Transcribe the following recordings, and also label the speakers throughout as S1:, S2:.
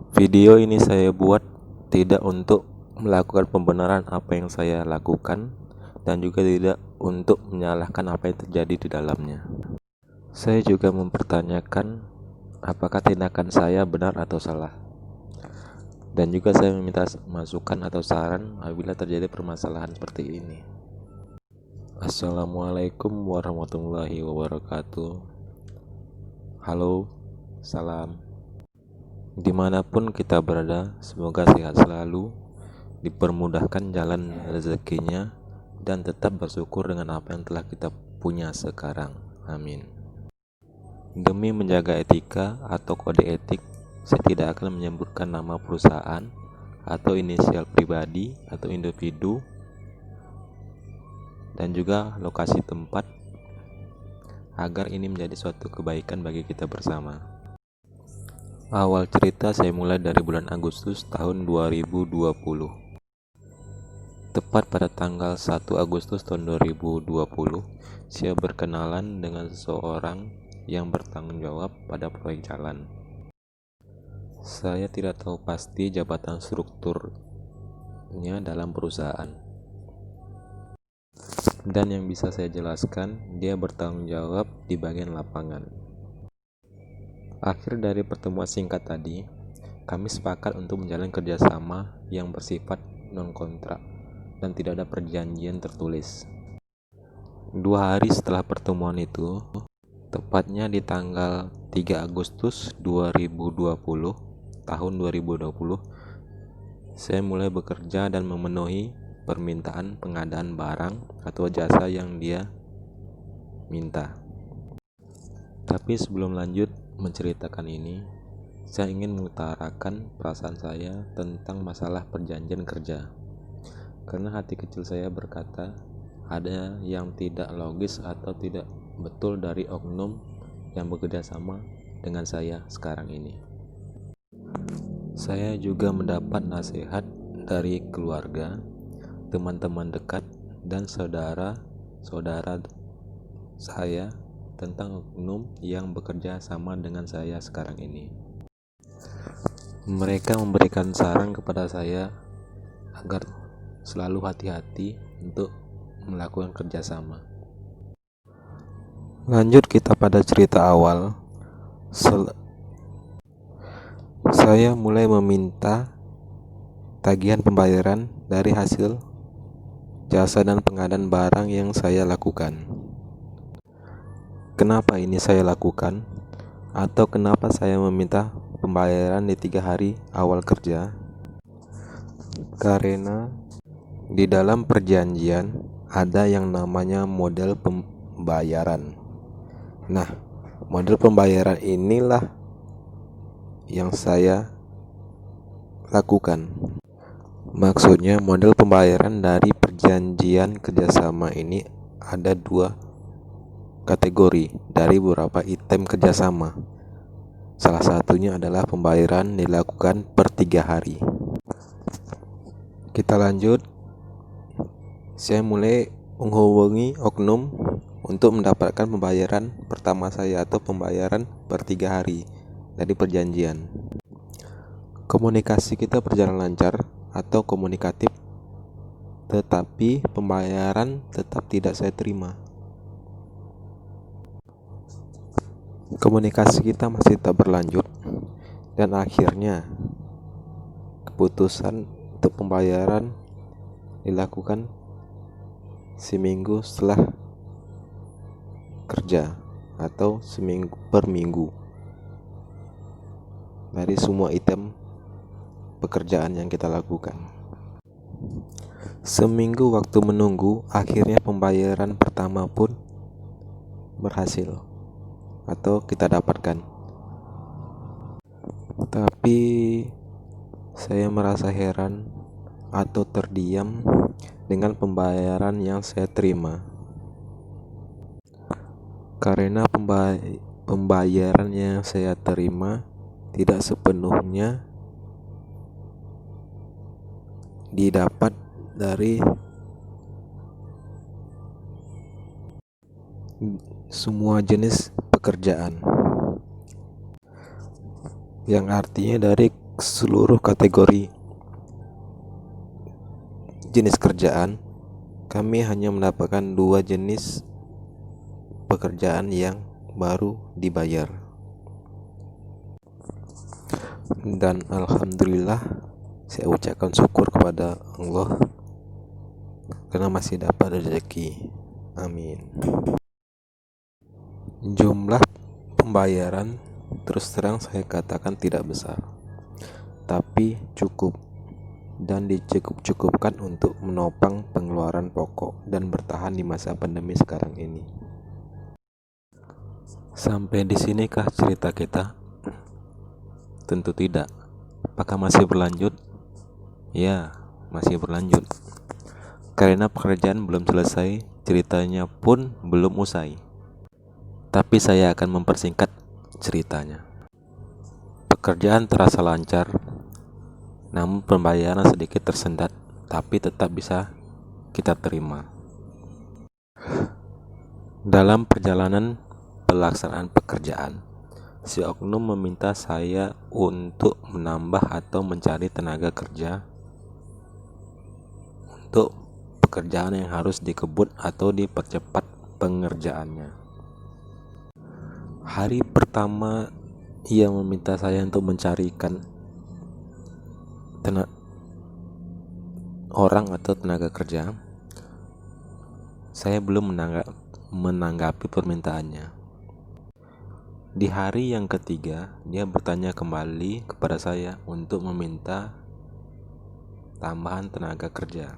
S1: Video ini saya buat tidak untuk melakukan pembenaran apa yang saya lakukan dan juga tidak untuk menyalahkan apa yang terjadi di dalamnya. Saya juga mempertanyakan apakah tindakan saya benar atau salah. Dan juga saya meminta masukan atau saran apabila terjadi permasalahan seperti ini. Assalamualaikum warahmatullahi wabarakatuh. Halo, salam. Dimanapun kita berada, semoga sehat selalu, dipermudahkan jalan rezekinya, dan tetap bersyukur dengan apa yang telah kita punya sekarang. Amin. Demi menjaga etika atau kode etik, saya tidak akan menyebutkan nama perusahaan atau inisial pribadi atau individu dan juga lokasi tempat agar ini menjadi suatu kebaikan bagi kita bersama. Awal cerita saya mulai dari bulan Agustus tahun 2020. Tepat pada tanggal 1 Agustus tahun 2020, saya berkenalan dengan seseorang yang bertanggung jawab pada proyek jalan. Saya tidak tahu pasti jabatan strukturnya dalam perusahaan. Dan yang bisa saya jelaskan, dia bertanggung jawab di bagian lapangan. Akhir dari pertemuan singkat tadi, kami sepakat untuk menjalin kerjasama yang bersifat non-kontrak dan tidak ada perjanjian tertulis. 2 hari setelah pertemuan itu, tepatnya di tanggal 3 Agustus 2020, tahun 2020, saya mulai bekerja dan memenuhi permintaan pengadaan barang atau jasa yang dia minta. Tapi sebelum lanjut menceritakan ini, saya ingin mengutarakan perasaan saya tentang masalah perjanjian kerja. Karena hati kecil saya berkata, ada yang tidak logis atau tidak betul dari oknum yang bekerja sama dengan saya sekarang ini. Saya juga mendapat nasihat dari keluarga, teman-teman dekat, dan saudara-saudara saya tentang oknum yang bekerja sama dengan saya sekarang ini. Mereka memberikan saran kepada saya agar selalu hati-hati untuk melakukan kerjasama. Lanjut kita pada cerita awal. Saya mulai meminta tagihan pembayaran dari hasil jasa dan pengadaan barang yang saya lakukan. Kenapa ini saya lakukan? Atau kenapa saya meminta pembayaran di 3 hari awal kerja? Karena di dalam perjanjian ada yang namanya model pembayaran. Nah, model pembayaran inilah yang saya lakukan. Maksudnya model pembayaran dari perjanjian kerjasama ini ada 2 kategori dari beberapa item kerjasama. Salah satunya adalah pembayaran dilakukan per 3 hari. Kita lanjut. Saya mulai menghubungi oknum untuk mendapatkan pembayaran pertama saya atau pembayaran per 3 hari dari perjanjian. Komunikasi kita berjalan lancar atau komunikatif, tetapi pembayaran tetap tidak saya terima. Komunikasi kita masih tak berlanjut dan akhirnya keputusan untuk pembayaran dilakukan seminggu setelah kerja atau seminggu per minggu dari semua item pekerjaan yang kita lakukan. Seminggu waktu menunggu, akhirnya pembayaran pertama pun berhasil atau kita dapatkan. Tapi saya merasa heran atau terdiam dengan pembayaran yang saya terima. Karena pembayaran yang saya terima tidak sepenuhnya didapat dari semua jenis pekerjaan, yang artinya dari seluruh kategori jenis kerjaan, kami hanya mendapatkan 2 jenis pekerjaan yang baru dibayar. Dan alhamdulillah, saya ucapkan syukur kepada Allah karena masih dapat rezeki. Amin. Jumlah pembayaran terus terang saya katakan tidak besar, tapi cukup dan dicukup-cukupkan untuk menopang pengeluaran pokok dan bertahan di masa pandemi sekarang ini. Sampai di sinikah cerita kita? Tentu tidak. Apakah masih berlanjut? Ya, masih berlanjut. Karena pekerjaan belum selesai, ceritanya pun belum usai. Tapi saya akan mempersingkat ceritanya. Pekerjaan terasa lancar, namun pembayaran sedikit tersendat, tapi tetap bisa kita terima. Dalam perjalanan pelaksanaan pekerjaan, si oknum meminta saya untuk menambah atau mencari tenaga kerja untuk pekerjaan yang harus dikebut atau dipercepat pengerjaannya. Hari pertama ia meminta saya untuk mencarikan orang atau tenaga kerja. Saya belum menanggapi permintaannya. Di hari yang ketiga, dia bertanya kembali kepada saya untuk meminta tambahan tenaga kerja.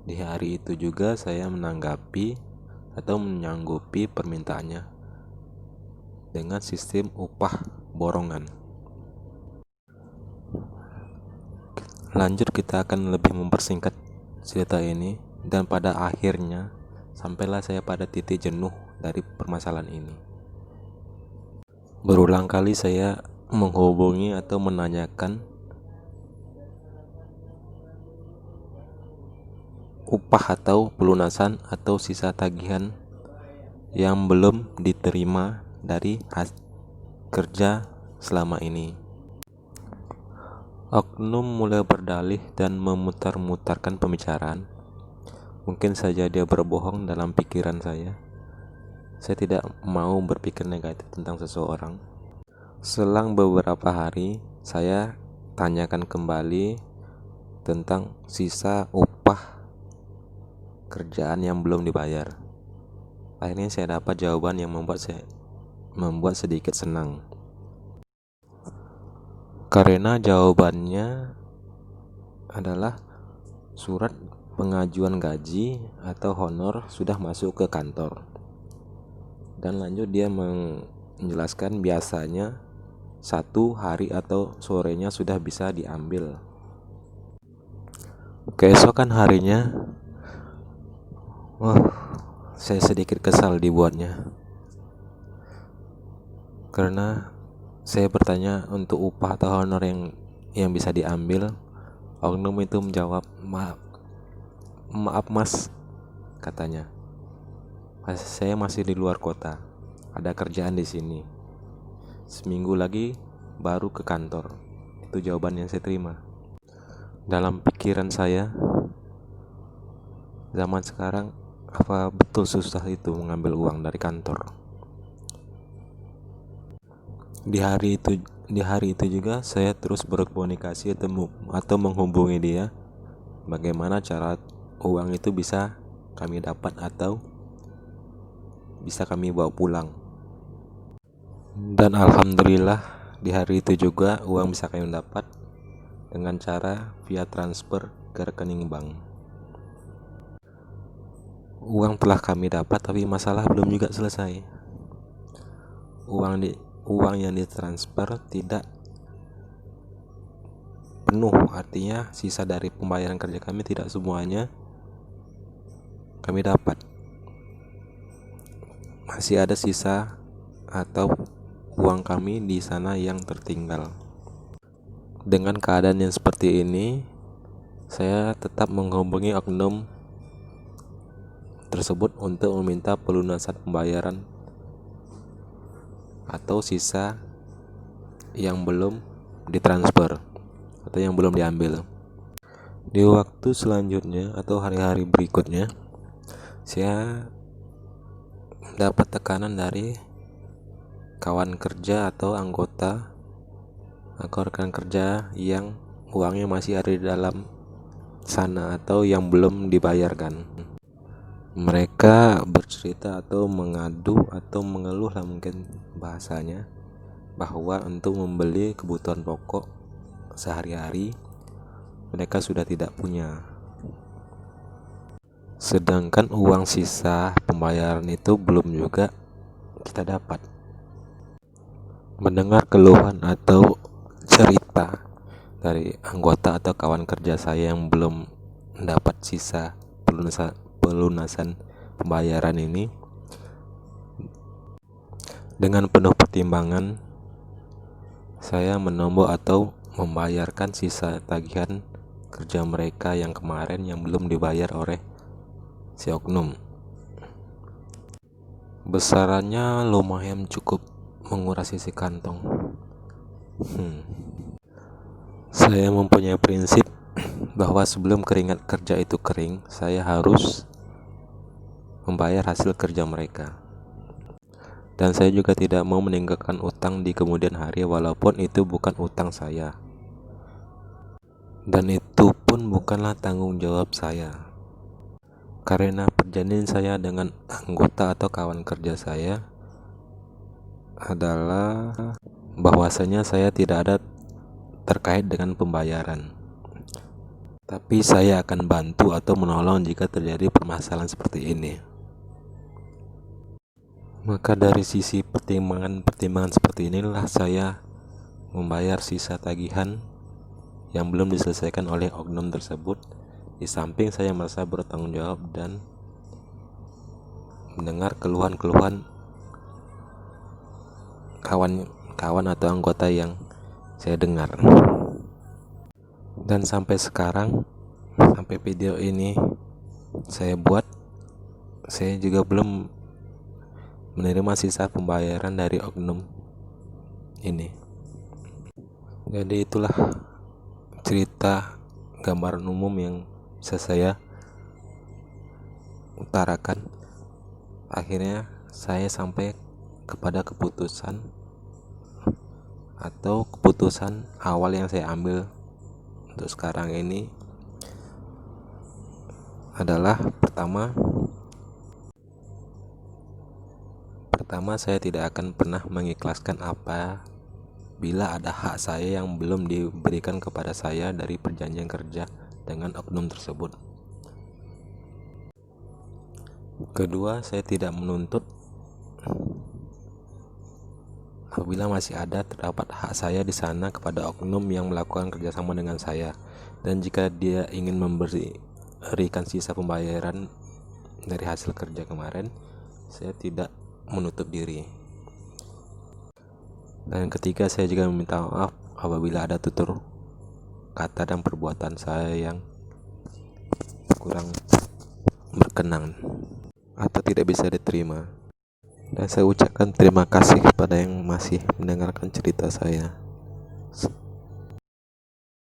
S1: Di hari itu juga saya menanggapi atau menyanggupi permintaannya dengan sistem upah borongan. Lanjut, kita akan lebih mempersingkat cerita ini, dan pada akhirnya sampailah saya pada titik jenuh dari permasalahan ini. Berulang kali saya menghubungi atau menanyakan upah atau pelunasan atau sisa tagihan yang belum diterima dari kerja selama ini. Oknum mulai berdalih dan memutar-mutarkan pembicaraan. Mungkin saja dia berbohong dalam pikiran saya. Saya tidak mau berpikir negatif tentang seseorang. Selang beberapa hari, saya tanyakan kembali tentang sisa upah kerjaan yang belum dibayar. Akhirnya saya dapat jawaban yang membuat sedikit senang. Karena jawabannya adalah surat pengajuan gaji atau honor sudah masuk ke kantor. Dan lanjut dia menjelaskan biasanya 1 hari atau sorenya sudah bisa diambil. Keesokan harinya, saya sedikit kesal dibuatnya. Karena saya bertanya untuk upah atau honor yang bisa diambil. Oknum itu menjawab, maaf mas, katanya. Saya masih di luar kota, ada kerjaan di sini. Seminggu lagi baru ke kantor. Itu jawaban yang saya terima. Dalam pikiran saya, zaman sekarang apa betul susah itu mengambil uang dari kantor? Di hari itu juga saya terus berkomunikasi atau menghubungi dia. Bagaimana cara uang itu bisa kami dapat atau bisa kami bawa pulang. Dan alhamdulillah di hari itu juga uang bisa kami dapat dengan cara via transfer ke rekening bank. Uang telah kami dapat, tapi masalah belum juga selesai. Uang yang ditransfer tidak penuh, artinya sisa dari pembayaran kerja kami tidak semuanya kami dapat. Masih ada sisa atau uang kami di sana yang tertinggal. Dengan keadaan yang seperti ini, saya tetap menghubungi oknum tersebut untuk meminta pelunasan pembayaran atau sisa yang belum ditransfer atau yang belum diambil. Di waktu selanjutnya atau hari-hari berikutnya, saya dapat tekanan dari kawan kerja atau anggota atau rekan kerja yang uangnya masih ada di dalam sana atau yang belum dibayarkan. Mereka bercerita atau mengadu atau mengeluh lah mungkin bahasanya, bahwa untuk membeli kebutuhan pokok sehari-hari mereka sudah tidak punya. Sedangkan uang sisa pembayaran itu belum juga kita dapat. Mendengar keluhan atau cerita dari anggota atau kawan kerja saya yang belum mendapat sisa pelunasan pembayaran ini, dengan penuh pertimbangan saya menombok atau membayarkan sisa tagihan kerja mereka yang kemarin yang belum dibayar oleh si oknum. Besarannya lumayan cukup menguras isi kantong. Saya mempunyai prinsip bahwa sebelum keringat kerja itu kering, saya harus membayar hasil kerja mereka. Dan saya juga tidak mau meninggalkan utang di kemudian hari walaupun itu bukan utang saya. Dan itu pun bukanlah tanggung jawab saya. Karena perjanjian saya dengan anggota atau kawan kerja saya adalah bahwasanya saya tidak ada terkait dengan pembayaran. Tapi saya akan bantu atau menolong jika terjadi permasalahan seperti ini. Maka dari sisi pertimbangan seperti inilah saya membayar sisa tagihan yang belum diselesaikan oleh oknum tersebut, di samping saya merasa bertanggung jawab dan mendengar keluhan-keluhan kawan atau anggota yang saya dengar. Dan sampai sekarang, sampai video ini saya buat, saya juga belum menerima sisa pembayaran dari oknum ini. Jadi itulah cerita gambaran umum yang bisa saya utarakan. Akhirnya saya sampai kepada keputusan awal yang saya ambil untuk sekarang ini adalah pertama saya tidak akan pernah mengikhlaskan bila ada hak saya yang belum diberikan kepada saya dari perjanjian kerja dengan oknum tersebut. Kedua, saya tidak menuntut apabila masih terdapat hak saya di sana kepada oknum yang melakukan kerjasama dengan saya, dan jika dia ingin memberikan sisa pembayaran dari hasil kerja kemarin, saya tidak menutup diri. Dan ketiga, saya juga meminta maaf apabila ada tutur kata dan perbuatan saya yang kurang berkenan atau tidak bisa diterima. Dan saya ucapkan terima kasih kepada yang masih mendengarkan cerita saya.